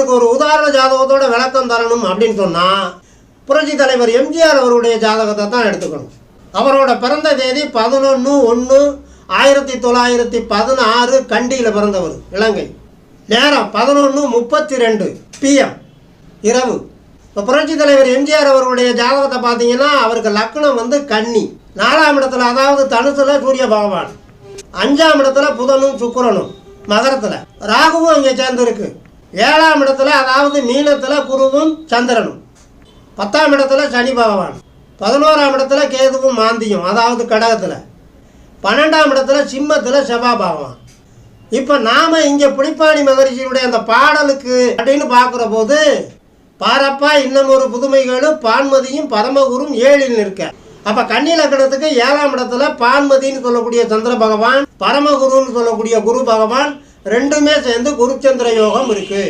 ஒரு உதாரண ஜாதகத்தோட விளக்கம் தரணும் அப்படின்னு சொன்னால் புரட்சி தலைவர் எம்ஜிஆர் அவருடைய ஜாதகத்தை தான் எடுத்துக்கணும். அவரோட பிறந்த தேதி 11/1/1916 கண்டியில் பிறந்தவர், இலங்கை. நேரம் 11:32 PM இரவு. இப்போ புரட்சி தலைவர் எம்ஜிஆர் அவருடைய ஜாதகத்தை பார்த்தீங்கன்னா அவருக்கு லக்னம் கன்னி, 4ஆம் இடத்துல அதாவது தனுசுல சூரிய பகவான், 5ஆம் இடத்துல புதனும் சுக்கிரனும், மகரத்தில் ராகுவும் அங்கே சேர்ந்துருக்கு, 7ஆம் இடத்துல அதாவது மீனத்தில் குருவும் சந்திரனும், 10ஆம் இடத்துல சனி பகவான், 11ஆம் இடத்துல கேதுவும் மாந்தியும் அதாவது கடகத்தில், 12ஆம் இடத்துல சிம்மத்தில் செவ்வாய் பகவான். இப்போ நாம் இங்கே புலிப்பாணி மகரிஷியுடைய அந்த பாடலுக்கு அப்படின்னு பார்க்குற போது பாரப்பா இன்னும் ஒரு புதுமைகளும் பான்மதியும் பரமகுரும் 7இல் நிற்க. அப்போ கன்னி லக்னத்துக்கு 7ஆம் இடத்துல பான்மதின்னு சொல்லக்கூடிய சந்திர பகவான், பரமகுருன்னு சொல்லக்கூடிய குரு பகவான் ரெண்டுமே சேர்ந்து குருச்சந்திர யோகம் இருக்குது.